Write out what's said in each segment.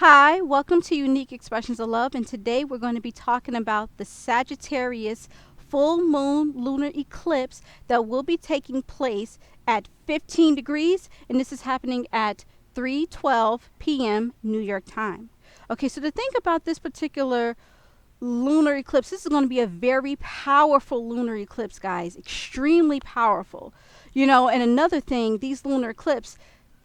Hi, welcome to Unique Expressions of Love, and today we're going to be talking about the Sagittarius full moon lunar eclipse that will be taking place at 15 degrees, and this is happening at 3:12 p.m. New York time. Okay, so to think about this particular lunar eclipse, this is going to be a very powerful lunar eclipse, guys, extremely powerful. And another thing, these lunar eclipses,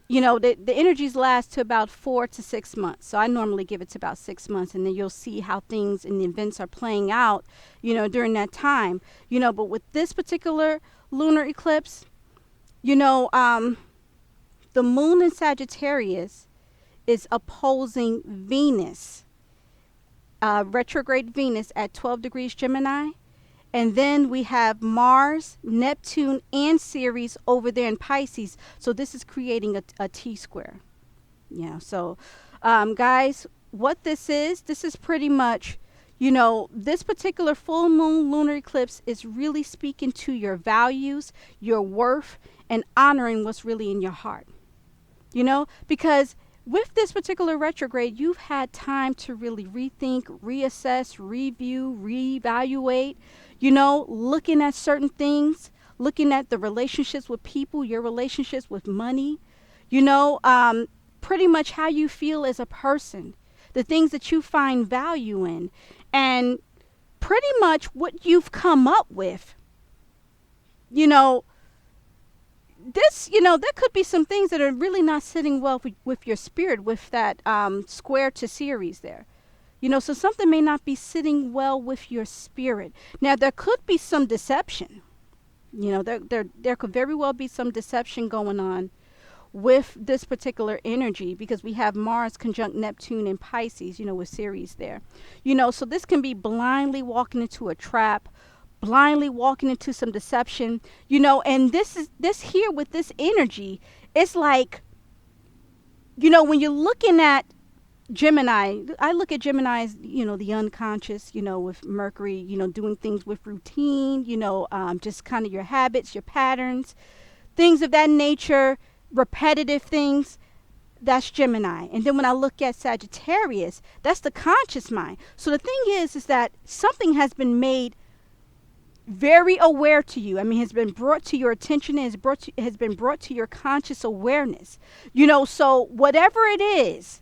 the energies last to about 4 to 6 months. So I normally give it to about 6 months, and then you'll see how things and the events are playing out, during that time. But with this particular lunar eclipse, the moon in Sagittarius is opposing Venus, retrograde Venus at 12 degrees Gemini. And then we have Mars, Neptune, and Ceres over there in Pisces. So this is creating a T-square. So guys, what this is pretty much, this particular full moon lunar eclipse is really speaking to your values, your worth, and honoring what's really in your heart. Because with this particular retrograde, you've had time to really rethink, reassess, review, reevaluate, looking at certain things, looking at the relationships with people, your relationships with money, pretty much how you feel as a person, the things that you find value in, and pretty much what you've come up with. There could be some things that are really not sitting well with your spirit with that square to Ceres there. So something may not be sitting well with your spirit. Now, there could be some deception. There could very well be some deception going on with this particular energy, because we have Mars conjunct Neptune in Pisces, with Ceres there. So this can be blindly walking into a trap, blindly walking into some deception, and this here with this energy, it's like, when you're looking at Gemini, I look at Gemini as, the unconscious, with Mercury, doing things with routine, just kind of your habits, your patterns, things of that nature, repetitive things. That's Gemini. And then when I look at Sagittarius, that's the conscious mind. So the thing is that something has been made very aware to you. Has been brought to your attention, and has been brought to your conscious awareness. So whatever it is,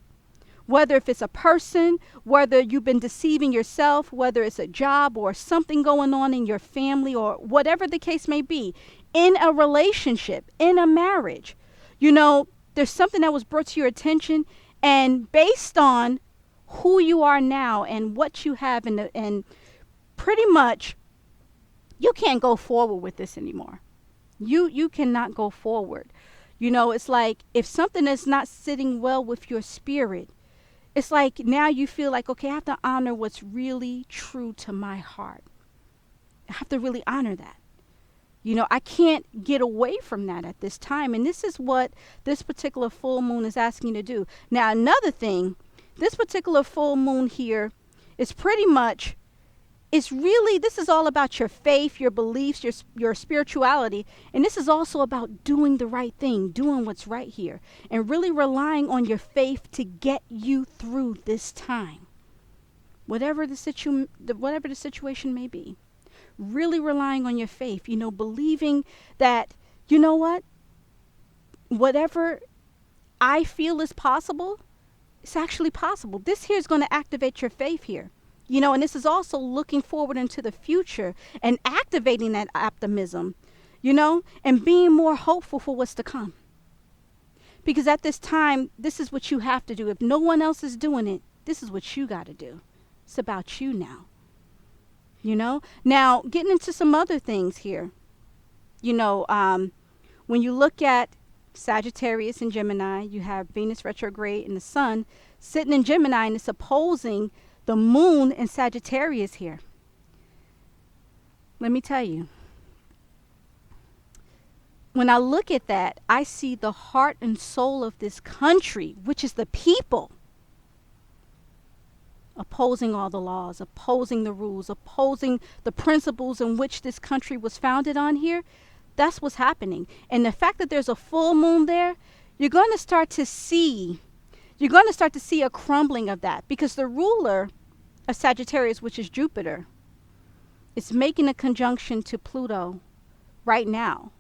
whether if it's a person, whether you've been deceiving yourself, whether it's a job or something going on in your family, or whatever the case may be, in a relationship, in a marriage, there's something that was brought to your attention, and based on who you are now and what you have, and pretty much you can't go forward with this anymore. You cannot go forward. It's like if something is not sitting well with your spirit, it's like now you feel like, okay, I have to honor what's really true to my heart. I have to really honor that. I can't get away from that at this time. And this is what this particular full moon is asking you to do. Now, another thing, this particular full moon here is pretty much, this is all about your faith, your beliefs, your spirituality. And this is also about doing the right thing, doing what's right here, and really relying on your faith to get you through this time. Whatever the situation may be, really relying on your faith, believing that, whatever I feel is possible, it's actually possible. This here is going to activate your faith here. And this is also looking forward into the future and activating that optimism, and being more hopeful for what's to come. Because at this time, this is what you have to do. If no one else is doing it, this is what you got to do. It's about you now. Now, getting into some other things here, when you look at Sagittarius and Gemini, you have Venus retrograde and the sun sitting in Gemini, and it's opposing the moon in Sagittarius here. Let me tell you, when I look at that, I see the heart and soul of this country, which is the people, opposing all the laws, opposing the rules, opposing the principles in which this country was founded on here. That's what's happening. And the fact that there's a full moon there, you're going to start to see You're going to start to see a crumbling of that because the ruler of Sagittarius, which is Jupiter, is making a conjunction to Pluto right now.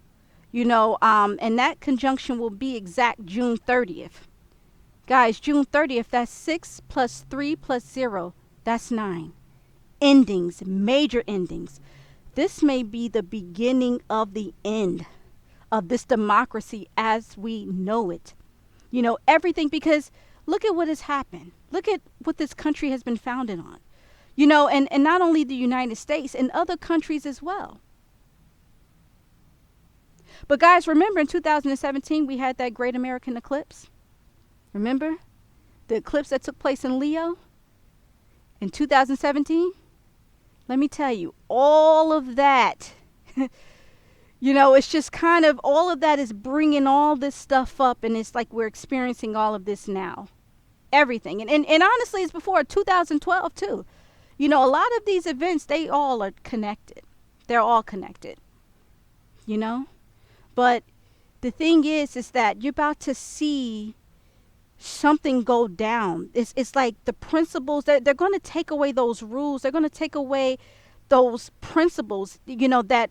And that conjunction will be exact June 30th. Guys, June 30th, that's 6 plus 3 plus 0, that's 9. Endings, major endings. This may be the beginning of the end of this democracy as we know it. Everything, because look at what has happened. Look at what this country has been founded on. And not only the United States, and other countries as well. But guys, remember in 2017, we had that great American eclipse. Remember? The eclipse that took place in Leo in 2017? Let me tell you, all of that, it's just kind of, all of that is bringing all this stuff up, and it's like we're experiencing all of this now. Everything. And honestly, it's before 2012 too. A lot of these events, they all are connected. They're all connected. But the thing is that you're about to see something go down. It's like the principles, they're going to take away those rules. They're going to take away those principles, that,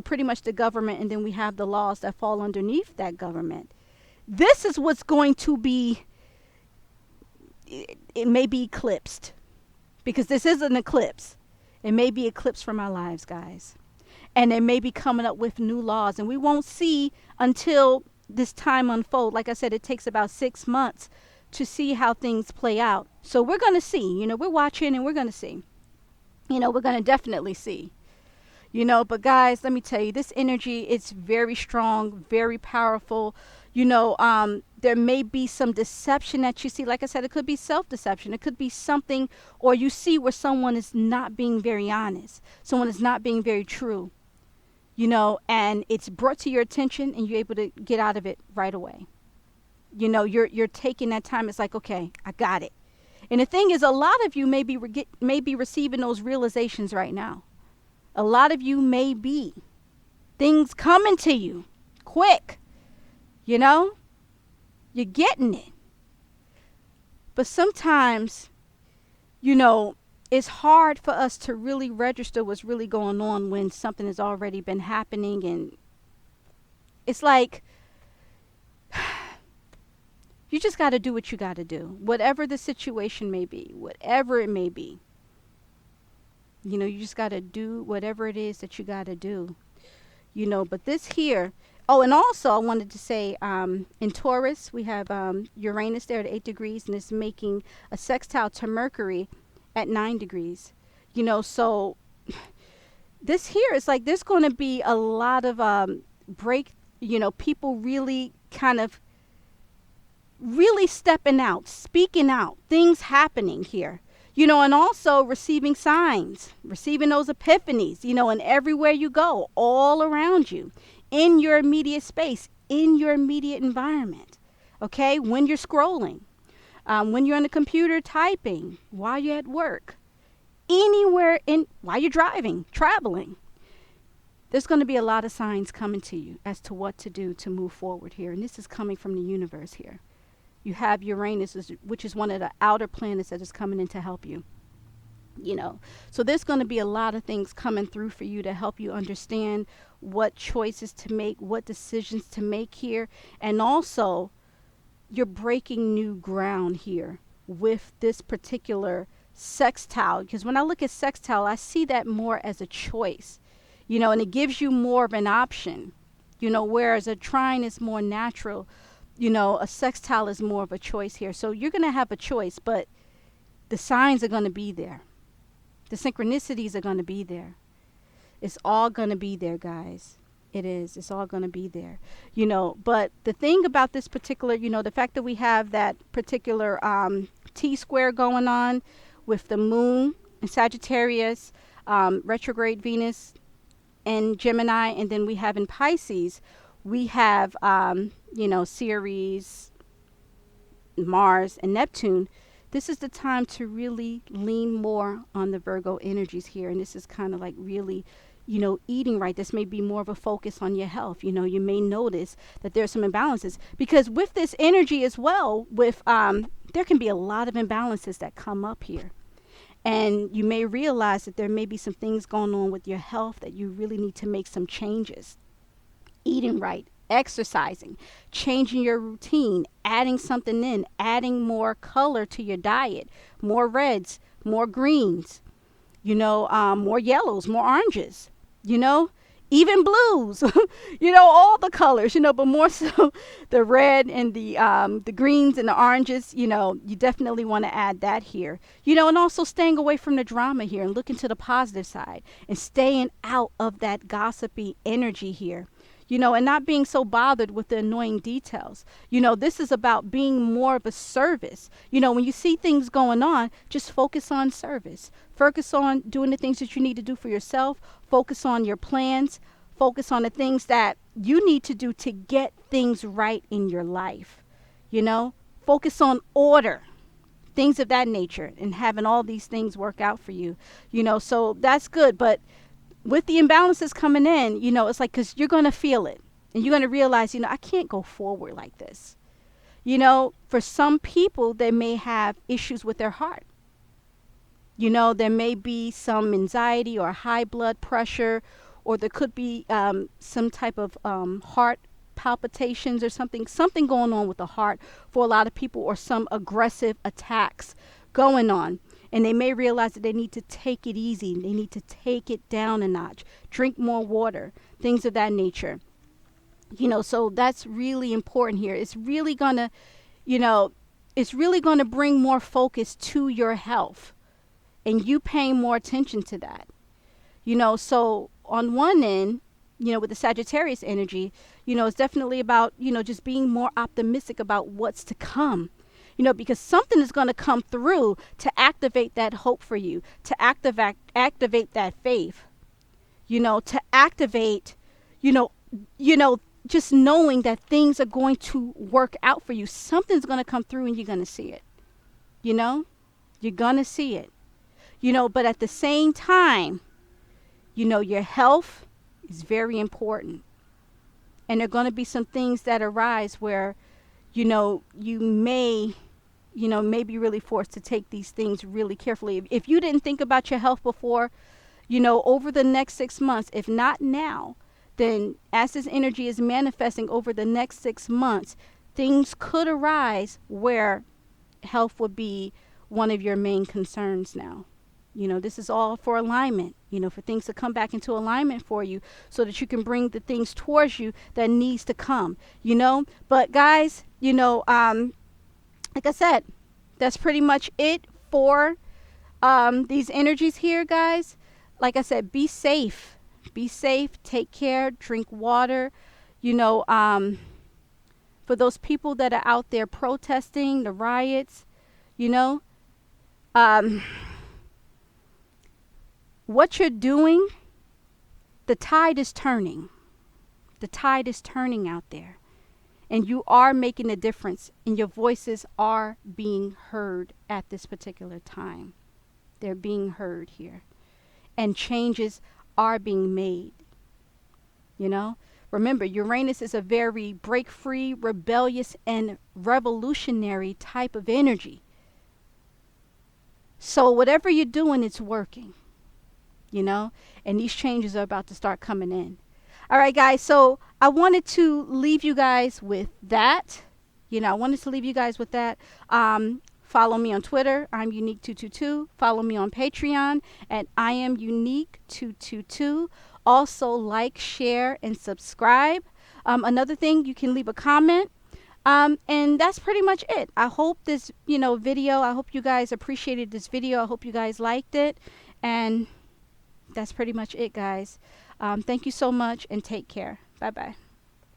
pretty much the government, and then we have the laws that fall underneath that government. This is what's going to be, it may be eclipsed, because this is an eclipse. It may be eclipsed from our lives, guys. And they may be coming up with new laws, and we won't see until this time unfold. Like I said, it takes about 6 months to see how things play out. So we're going to see, we're watching, and we're going to see, we're going to definitely see, but guys, let me tell you, this energy, it's very strong, very powerful. There may be some deception that you see. Like I said, it could be self-deception. It could be something, or you see where someone is not being very honest. Someone is not being very true. And it's brought to your attention, and you're able to get out of it right away. You're taking that time. It's like, okay, I got it. And the thing is, a lot of you may be receiving those realizations right now. A lot of you may be. Things coming to you quick. You're getting it. But sometimes, it's hard for us to really register what's really going on when something has already been happening. And it's like, you just got to do what you got to do. Whatever the situation may be, whatever it may be. You just got to do whatever it is that you got to do. But this here, oh, and also I wanted to say, in Taurus, we have Uranus there at 8 degrees, and it's making a sextile to Mercury at 9 degrees. So this here is like, there's going to be a lot of people really kind of really stepping out, speaking out, things happening here. And also receiving signs, receiving those epiphanies, and everywhere you go, all around you, in your immediate space, in your immediate environment. Okay? When you're scrolling, when you're on the computer typing, while you're at work, anywhere while you're driving, traveling, there's going to be a lot of signs coming to you as to what to do to move forward here. And this is coming from the universe here. You have Uranus, which is one of the outer planets that is coming in to help you. So there's going to be a lot of things coming through for you to help you understand what choices to make, what decisions to make here. And also, you're breaking new ground here with this particular sextile. Because when I look at sextile, I see that more as a choice, and it gives you more of an option, whereas a trine is more natural. A sextile is more of a choice here. So you're going to have a choice, but the signs are going to be there. The synchronicities are going to be there. It's all going to be there, guys. It is. It's all going to be there. But the thing about this particular, the fact that we have that particular T-square going on with the moon in Sagittarius, retrograde Venus in Gemini, and then we have in Pisces, we have, Ceres, Mars, and Neptune. This is the time to really lean more on the Virgo energies here. And this is kind of like really, eating right. This may be more of a focus on your health. You may notice that there's some imbalances, because with this energy as well, with there can be a lot of imbalances that come up here. And you may realize that there may be some things going on with your health that you really need to make some changes. Eating right, exercising, changing your routine, adding something in, adding more color to your diet, more reds, more greens, more yellows, more oranges, even blues, all the colors, but more so the red and the greens and the oranges, you definitely want to add that here, and also staying away from the drama here and looking to the positive side and staying out of that gossipy energy here. And not being so bothered with the annoying details. This is about being more of a service. When you see things going on, just focus on service. Focus on doing the things that you need to do for yourself. Focus on your plans. Focus on the things that you need to do to get things right in your life. Focus on order. Things of that nature, and having all these things work out for you. So that's good. But with the imbalances coming in, it's like, because you're going to feel it and you're going to realize, I can't go forward like this. For some people, they may have issues with their heart. There may be some anxiety or high blood pressure, or there could be some type of heart palpitations or something going on with the heart for a lot of people, or some aggressive attacks going on. And they may realize that they need to take it easy. They need to take it down a notch, drink more water, things of that nature. So that's really important here. It's really going to bring more focus to your health, and you paying more attention to that. So on one end, with the Sagittarius energy, it's definitely about, just being more optimistic about what's to come. Because something is going to come through to activate that hope for you, to activate that faith, to activate, just knowing that things are going to work out for you. Something's going to come through and you're going to see it. You're going to see it. But at the same time, your health is very important. And there are going to be some things that arise where, you may be really forced to take these things really carefully. If you didn't think about your health before, over the next 6 months, if not now, then as this energy is manifesting over the next 6 months, things could arise where health would be one of your main concerns now. This is all for alignment, for things to come back into alignment for you so that you can bring the things towards you that needs to come, But guys, like I said, that's pretty much it for these energies here, guys. Like I said, be safe. Be safe. Take care. Drink water. For those people that are out there protesting, the riots, what you're doing, the tide is turning. The tide is turning out there. And you are making a difference, and your voices are being heard at this particular time. They're being heard here. And changes are being made. Remember, Uranus is a very break-free, rebellious, and revolutionary type of energy. So whatever you're doing, it's working. And these changes are about to start coming in. All right, guys, so I wanted to leave you guys with that. Follow me on Twitter. I'm Unique222. Follow me on Patreon at I am Unique222. Also, like, share, and subscribe. Another thing, you can leave a comment. And that's pretty much it. I hope this, video, I hope you guys appreciated this video. I hope you guys liked it. And that's pretty much it, guys. Thank you so much, and take care. Bye-bye.